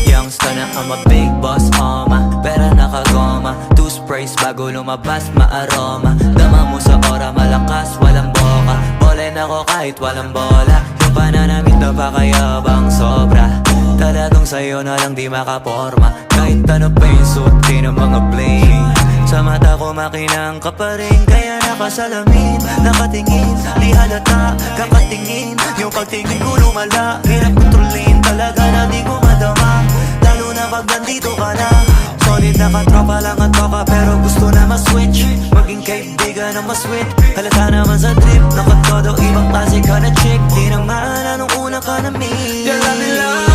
Youngster na I'm a big boss, pera nakagoma, 2 sprays bago lumabas maaroma. Dama mo sa ora, malakas, walang boka. Bolen ako kahit walang bola. Yung pananamit na pakayabang sobra. Talagang sa'yo na lang di makaporma. Kahit ano pa yung suot ng mga bling. Sa mata ko makinang ka pa rin. Kaya nakasalamin, nakatingin, di halata, kakatingin. Yung pagtingin ko lumala, hirap kontrolin. Talaga na di ko madama, lalo na pag nandito ka na. Solid na katropa lang at toka, pero gusto na ma-switch. Maging kaibigan na ma-sweet. Halata naman sa trip, nakatodo ibang klase ka na chick. Di nang maala nung una ka na meet. You're loving love.